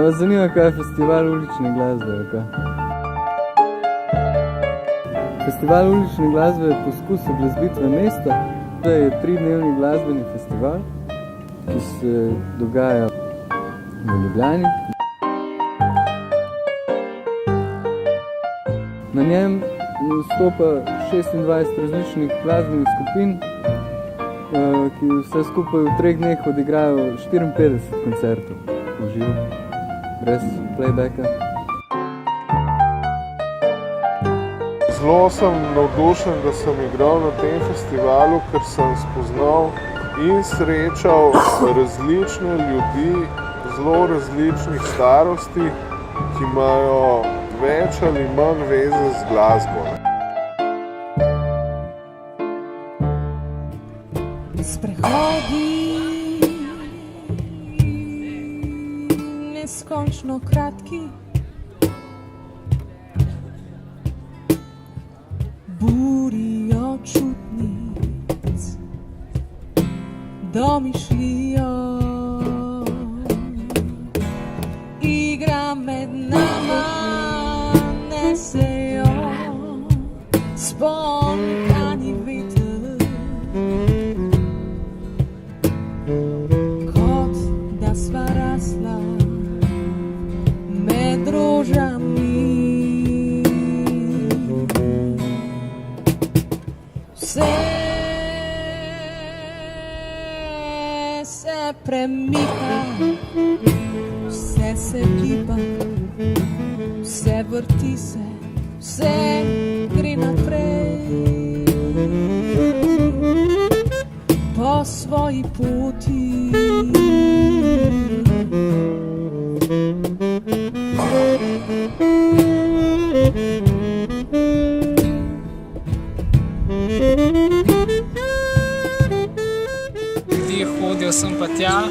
vas zanima, kaj je festival ulične glasbe? Kaj? Festival ulične glasbe je poskus uglasbitve mesta. To je 3-dnevni glasbeni festival, ki se dogaja v Ljubljani. Na njem vstopa 26 različnih glasbenih skupin, ki vse skupaj v 3 dneh odigrajo 54 koncertov v živo, brez playbacka. Zelo sem navdušen, da sem igral na tem festivalu, ker sem spoznal in srečal različne ljudi, zelo različnih starosti, ki imajo več ali manj veze z glasbo. Sprehodi neskončno kratki, burijo čutnic domišljijo, igra med nama nesejo spontani veter, kot da sva rasla med rožami. Vse se premika, vse se giba, vse vrti se, vse gre naprej po svoji poti. Ljudje hodijo sem pa tja,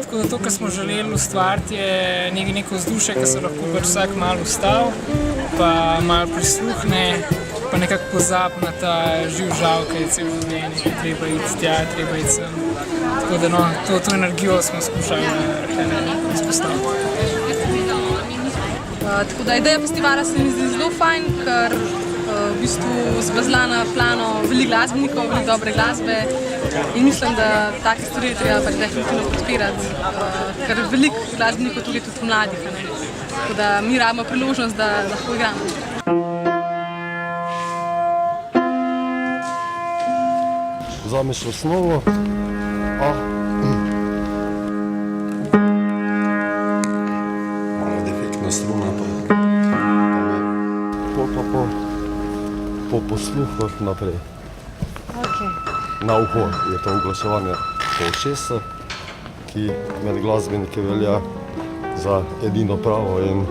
tako da to, kar smo želeli ustvariti, je neko vzdušje, ki se lahko vsak malo ustavi, pa malo prisluhne, pa nekako pozabi na ta živ žal, ki je cel življenje, ki treba iti tja, treba iti sem. Tako da no, to energijo smo skušali izpostaviti. Tako da ideja festivala se mi zdi zelo fajn, ker v bistvu zvezla na plano veliko glasbenikov, veliko dobre glasbe in mislim, da take stvari je treba pač definitivno podpirati, ker veliko glasbenikov tudi mladih. Tako da mi rabimo priložnost, da lahko igramo. Vzameš osnovo, malo defektna struna, po posluhu naprej. Na uho je to uglaševanje po ušesu, ki med glasbeniki velja za edino pravo in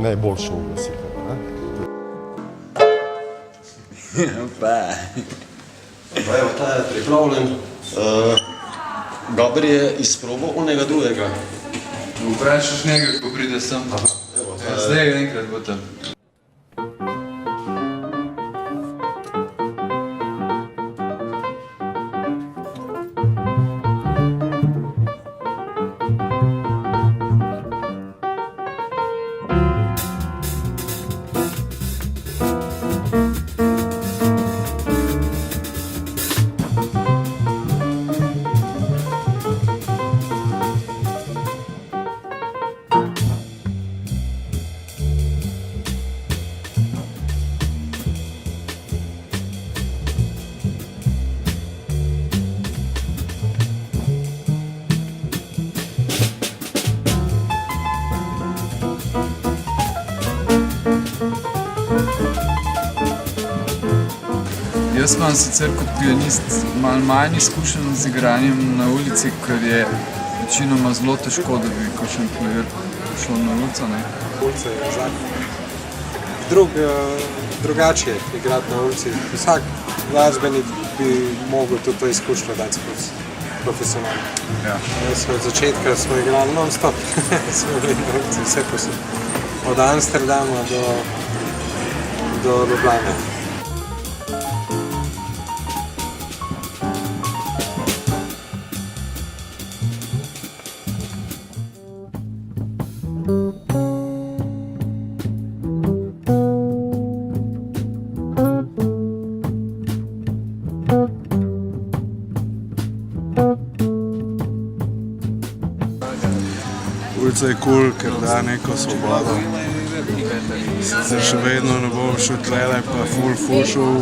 najboljšo uglasitev. Evo, ta je pripravljen. Gaber je izprobal onega drugega. Vprašaš njega, ko pride sem. Zdaj enkrat bo tam. Jaz imam sicer kot pianist malo manj izkušen z igranjem na ulici, ker je večinoma zelo težko, da bi kakšen klavir šel na ulico. Ulica je zakon. Drugače igrati na ulici. Vsak glasbenik bi mogel tudi to izkušnjo dati skozi profesionalno. Jaz od začetka smo igrali non-stop. Smo bili na ulici vse posod. Od Amsterdama do Ljubljane. precej kul, ker da neko svobodo. Sicer še vedno ne bom šel tlele, pa fušel,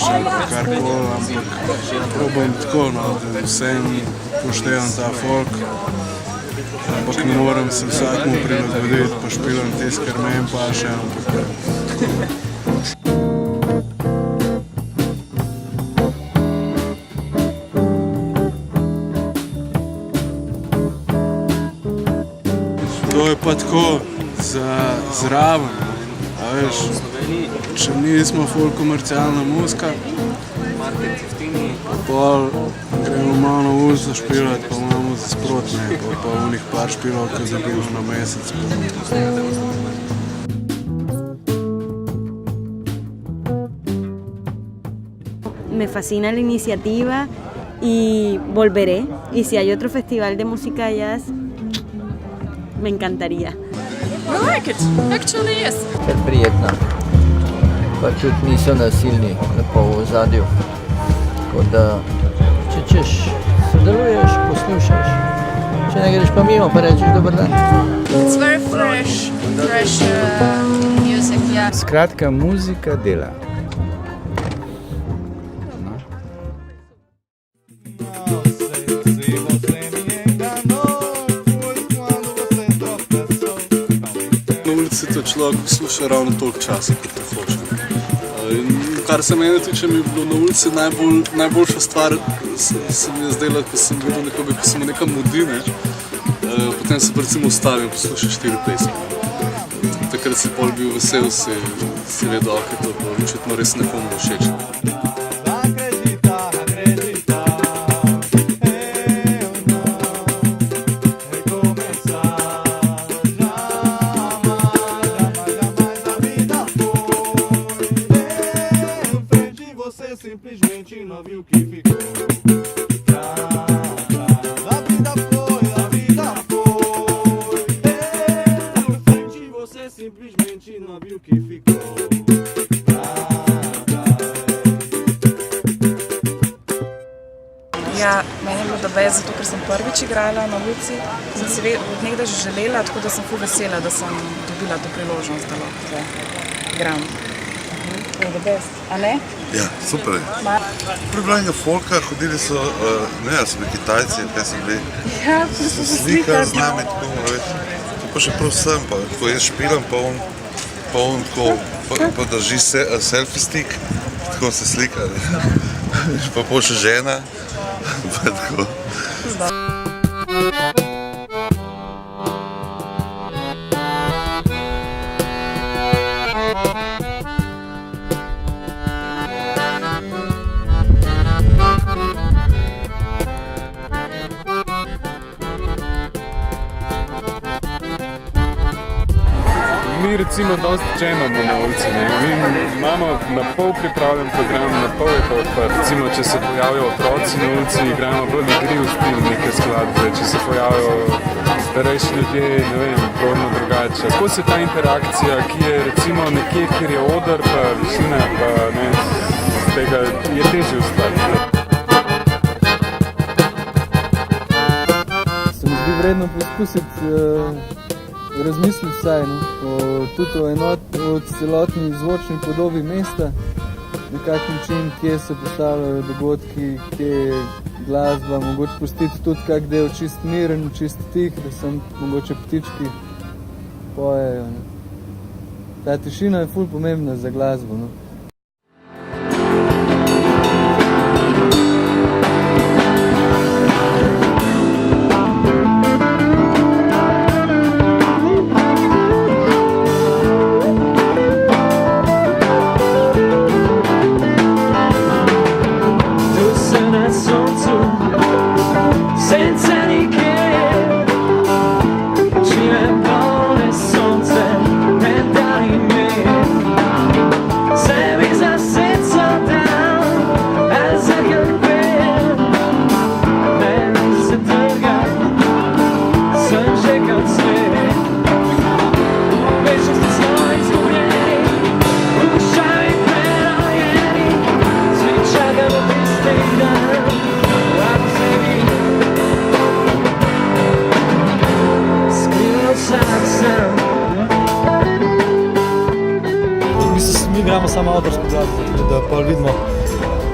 še karkoli, ampak probam tako, no, da vsem poštevam ta folk. Ampak ne moram se vsakmu prilagoditi, pa špilam tisto, kar meni paše, ampak to je pa tako za zraven, a veš, če nismo ful komercialna muzika, pol gremo malo na uz zašpilati, pa imamo za sprotne, pa unih par špilov, ki dobimo na mesec. Me fascina la iniciativa y volveré. Y si hay otro festival de música jazz, me encantaría. I like it. Actually, yes. Ker prijetna, pa tudi niso nasilni, lepo v ozadju. Tako da, če češ, sodeluješ, poslušaš. Če ne greš pa mimo, pa rečeš dober dan. It's very fresh music, yeah. Skratka, muzika dela. Na ulici to človek posluša ravno toliko časa, kot te hoče. In kar se mene tiče, mi je bilo na ulici najboljša stvar, se mi je zdela, ko sem videl nekoga, ko se mu nekam mudi, ne? Potem se pa recimo ustavi in posluša 4 pesmi. Takrat si pol bil vesel, si vedel, ok, to bo očitno res nekomu všeč. Simplesmente não viu que ficou. A vida foi. Em frente você simplesmente não viu que ficou. Ja, meni je bilo da best, zato ker sem prvič igrala na ulici. Sem si od nekdaj že želela, tako da sem ful vesela, da sem dobila to priložnost, da lahko igram. The best, a ne? Ja, super je. Pripravljanje folka, hodili so, ne, so bili Kitajci, kaj so bili. Ja, so se slikali z nami, tako veš. Pa še prav sem, pa ko jaz špilam, pa on tako, pa drži selfie stick, tako se slika. Pa pol še žena, pa tako. Mi recimo dosti džemamo na ulici, ne? Mi imamo na pol pripravljen program, na pol je pa odprt. Recimo, če se pojavijo otroci na ulici, igramo bolj igriv stil neke skladbe, če se pojavijo starejši ljudje, ne vem, pravno drugače. Kako se ta interakcija, ki je recimo nekje, kjer je oder, pa višina, pa ne, z tega je težje ustvariti. Se mi zdi vredno poskusiti razmisliti vsaj, no, tudi o celotni zvočni podobi mesta, na kak način, kje se postavljajo dogodki, kje je glasba, mogoče pustiti tudi kak del čist miren, čist tih, da sem mogoče ptički pojejo. Ne. Ta tišina je ful pomembna za glasbo. No. Say mi igramo samo avtorsko glasbo, da pa vidimo,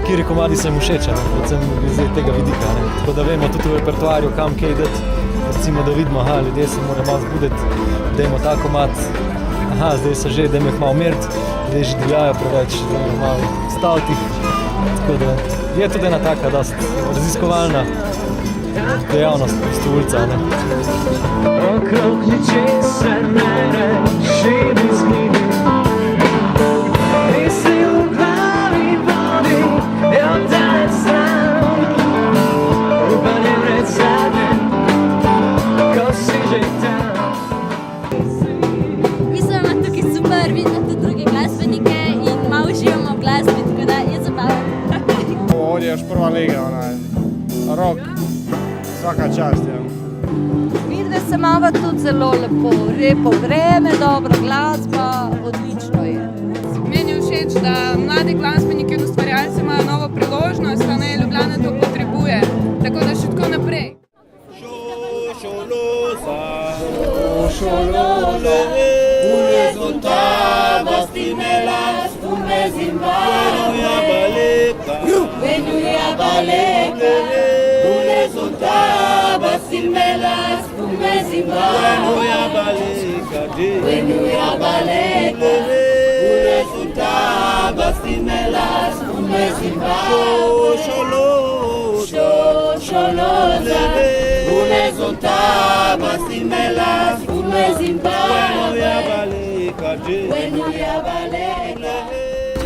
kateri komadi se jim všeč, predvsem iz tega vidika. Tako da vemo tudi v repertoarju, kam kaj dati, recimo da vidimo, ljudje se morajo malo zbuditi, dajmo ta komad, zdaj se že, dajmo jih malo umiriti, zdaj že divjajo preveč, dajmo malo staviti jih. Tako da je tudi ena taka dost raziskovalna dejavnost prostovoljca. Okrog ničesar ne reši izgini, misli v glavi vodi, je oddaljen stran, upanje pred zadnjem, ko si že tam. Mislim, da je tukaj super, vidimo tudi druge glasbenike in malo uživamo v glasbi, tako da je zabavno. Ovdje je još prva liga, rock, svaka čast. Vidve se imamo tudi zelo lepo vreme, dobro glasba, odlično je. Meni je všeč, da mladi glasbeniki in ustvarjalci imajo novo priložnost, a ne Ljubljana to potrebuje. Tako da še tako naprej.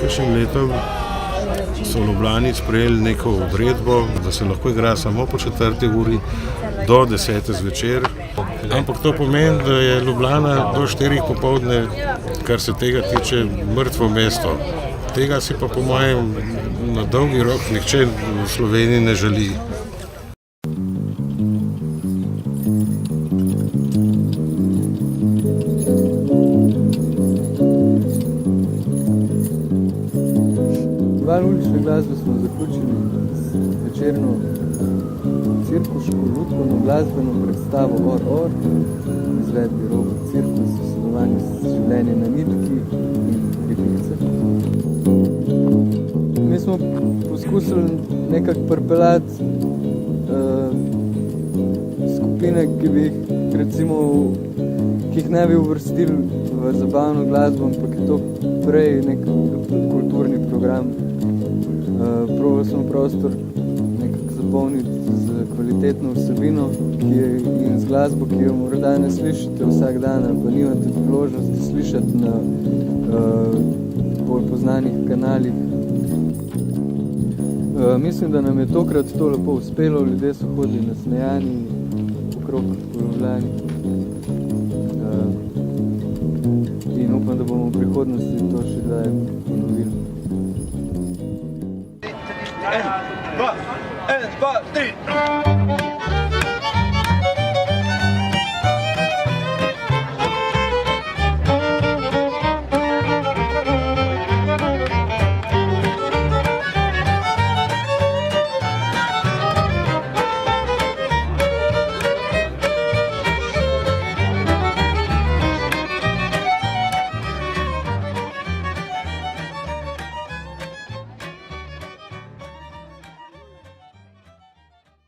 Kakšnim letom so Ljubljani sprejeli neko odredbo, da se lahko igra samo po 4. uri do 10. zvečer. Ampak to pomeni, da je Ljubljana do 4. popoldne, kar se tega tiče, mrtvo mesto. Tega si pa po mojem na dolgi rok nihče v Sloveniji ne želi. Festival ulične glasbe smo zaključili z večerno cirkuško lutkovno glasbeno predstavo Or, izvedbi Robot Cirkus v sodelovanju z Življenjem na nitki in Krivice. Mi smo poskusili nekako pripeljati skupine, ki bi jih ne bi uvrstili v zabavno glasbo, ampak je to prej nek kulturni program. Probali smo prostor nekako zapolniti z kvalitetno vsebino in z glasbo, ki jo morda ne slišite vsak dan, ali pa nimate priložnosti slišati na bolj poznanih kanalih. Mislim, da nam je tokrat to lepo uspelo, ljudje so hodili nasmejani okrog po Ljubljani. In upam, da bomo v prihodnosti to še kdaj ponovili. 1, 2, 1, 2,